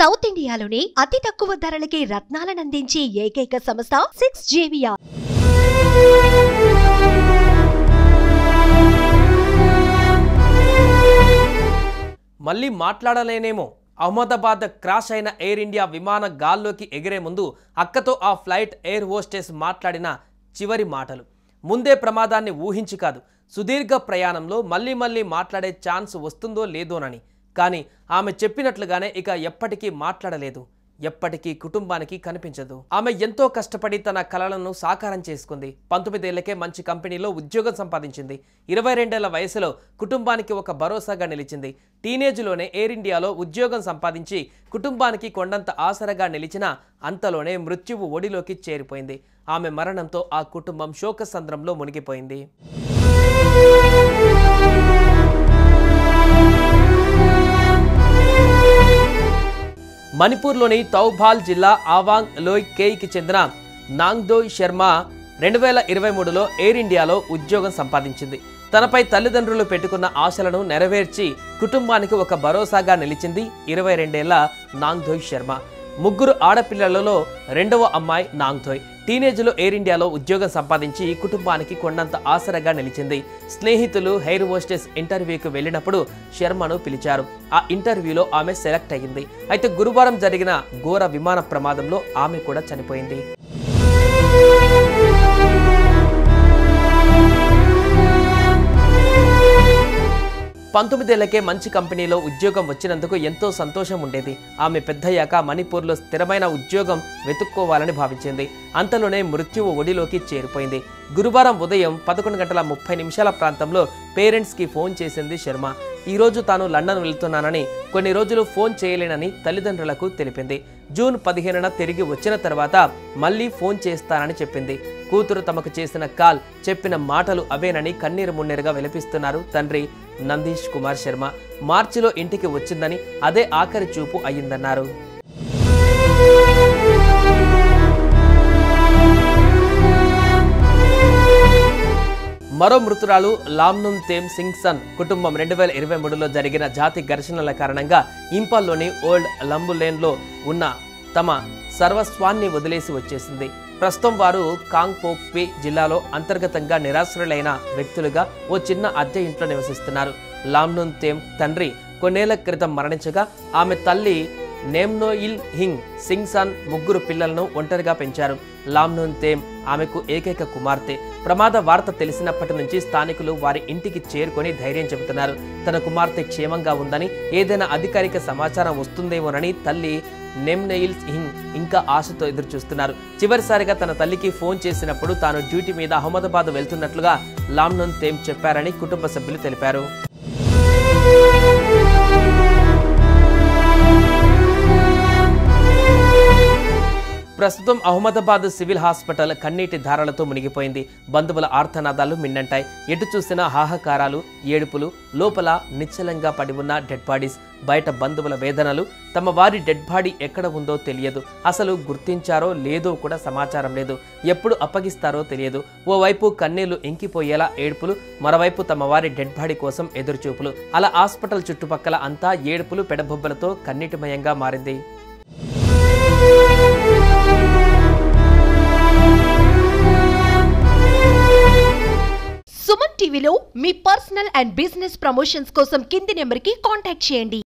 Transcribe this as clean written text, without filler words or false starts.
South ఇండియాలోనే అతి తక్కువ ధరలకి రత్నాలను అందించే ఏకైక సంస్థ 6JVR. మళ్ళీ మాట్లాడలేనేమో. అహ్మదాబాద్ క్రాష్ అయిన ఎయిర్ ఇండియా విమాన గాల్లోకి ఎగిరే ముందు అక్కతో ఆ ఫ్లైట్ ఎయిర్ హోస్టెస్ మాట్లాడిన చివరి మాటలు. ముందే ప్రమాదాన్ని ఊహించి కాదు, సుదీర్ఘ ప్రయాణంలో మళ్ళీ మాట్లాడే ఛాన్స్ వస్తుందో లేదోనని. కానీ ఆమె చెప్పినట్లుగానే ఇక ఎప్పటికీ మాట్లాడలేదు, ఎప్పటికీ కుటుంబానికి కనిపించదు. ఆమె ఎంతో కష్టపడి తన కలలను సాకారం చేసుకుంది. 19 ఏళ్లకే మంచి కంపెనీలో ఉద్యోగం సంపాదించింది. 22 ఏళ్ల వయసులో కుటుంబానికి ఒక భరోసాగా నిలిచింది. టీనేజ్లోనే ఎయిర్ ఇండియాలో ఉద్యోగం సంపాదించి కుటుంబానికి కొండంత ఆసరగా నిలిచిన అంతలోనే మృత్యువు ఒడిలోకి చేరిపోయింది. ఆమె మరణంతో ఆ కుటుంబం శోకసంద్రంలో మునిగిపోయింది. మణిపూర్లోని తౌబాల్ జిల్లా ఆవాంగ్ లోయ్ కేయ్కి చెందిన నాంగ్దోయ్ శర్మ 2023లో ఎయిర్ ఇండియాలో ఉద్యోగం సంపాదించింది. తనపై తల్లిదండ్రులు పెట్టుకున్న ఆశలను నెరవేర్చి కుటుంబానికి ఒక భరోసాగా నిలిచింది 22 ఏళ్ల నాంగ్దోయ్ శర్మ. 3 ఆడపిల్లలలో రెండవ అమ్మాయి నాంగ్దోయ్. టీనేజ్లో ఎయిర్ ఇండియాలో ఉద్యోగం సంపాదించి కుటుంబానికి కొండంత ఆసరగా నిలిచింది. స్నేహితులు ఎయిర్ హోస్టెస్ ఇంటర్వ్యూకి వెళ్ళినప్పుడు శర్మను పిలిచారు. ఆ ఇంటర్వ్యూలో ఆమె సెలెక్ట్ అయ్యింది. అయితే గురువారం జరిగిన ఘోర విమాన ప్రమాదంలో ఆమె కూడా చనిపోయింది. పంతొమ్మిదేళ్లకే మంచి కంపెనీలో ఉద్యోగం వచ్చినందుకు ఎంతో సంతోషం ఉండేది. ఆమె పెద్దయ్యాక మణిపూర్లో స్థిరమైన ఉద్యోగం వెతుక్కోవాలని భావించింది. అంతలోనే మృత్యువు ఒడిలోకి చేరిపోయింది. గురువారం ఉదయం 11:30 ప్రాంతంలో పేరెంట్స్కి ఫోన్ చేసింది శర్మ. ఈరోజు తాను లండన్ వెళ్తున్నానని, కొన్ని రోజులు ఫోన్ చేయలేనని తల్లిదండ్రులకు తెలిపింది. జూన్ 15న తిరిగి వచ్చిన తర్వాత మళ్ళీ ఫోన్ చేస్తానని చెప్పింది. కూతురు తమకు చేసిన కాల్, చెప్పిన మాటలు అవేనని కన్నీరు మున్నీరుగా విలపిస్తున్నారు తండ్రి నందీష్ కుమార్ శర్మ. మార్చిలో ఇంటికి వచ్చిందని, అదే ఆఖరి చూపు అయ్యిందన్నారు. మరో మృతురాలు లామ్నుంతేమ్ సింగ్సన్ కుటుంబం 2023లో జరిగిన జాతి ఘర్షణల కారణంగా ఇంపాల్లోని ఓల్డ్ లంబులేన్లో ఉన్న తమ సర్వస్వాన్ని వదిలేసి వచ్చేసింది. ప్రస్తుతం వారు కాంగ్పోక్పి జిల్లాలో అంతర్గతంగా నిరాశ్రయులైన వ్యక్తులుగా ఓ చిన్న అద్దె ఇంట్లో నివసిస్తున్నారు. లామ్నుంతేమ్ తండ్రి కొన్నేళ్ల క్రితం మరణించగా ఆమె తల్లి నేమ్నోయిల్ హింగ్ సింగ్సన్ 3 పిల్లలను ఒంటరిగా పెంచారు. లామ్నుంతేమ్ ఆమెకు ఏకైక కుమార్తె. ప్రమాద వార్త తెలిసినప్పటి నుంచి స్థానికులు వారి ఇంటికి చేరుకొని ధైర్యం చెబుతున్నారు. తన కుమార్తె క్షేమంగా ఉందని, ఏదైనా అధికారిక సమాచారం వస్తుందేమోనని తల్లి నేమ్నోయిల్ హింగ్ ఇంకా ఆశతో ఎదురుచూస్తున్నారు. చివరిసారిగా తన తల్లికి ఫోన్ చేసినప్పుడు తాను డ్యూటీ మీద అహ్మదాబాద్ వెళ్తున్నట్లుగా లామ్నుంతేమ్ చెప్పారని కుటుంబ సభ్యులు తెలిపారు. ప్రస్తుతం అహ్మదాబాద్ సివిల్ హాస్పిటల్ కన్నీటి ధారలతో మునిగిపోయింది. బంధువుల ఆర్తనాదాలు మిన్నంటాయి. ఎటు చూసినా హాహాకారాలు, ఏడుపులు, లోపల నిశ్చలంగా పడి ఉన్న డెడ్ బాడీస్, బయట బంధువుల వేదనలు. తమ వారి డెడ్ బాడీ ఎక్కడ ఉందో తెలియదు. అసలు గుర్తించారో లేదో కూడా సమాచారం లేదు. ఎప్పుడు అప్పగిస్తారో తెలియదు. ఓవైపు కన్నీళ్లు ఇంకిపోయేలా ఏడుపులు, మరోవైపు తమ వారి డెడ్ బాడీ కోసం ఎదురుచూపులు. అలా హాస్పిటల్ చుట్టుపక్కల అంతా ఏడుపులు, పెడబొబ్బలతో కన్నీటిమయంగా మారింది. సుమన్ టీవీలో మీ పర్సనల్ అండ్ బిజినెస్ ప్రమోషన్స్ కోసం కింది నెంబర్కి కాంటాక్ట్ చేయండి.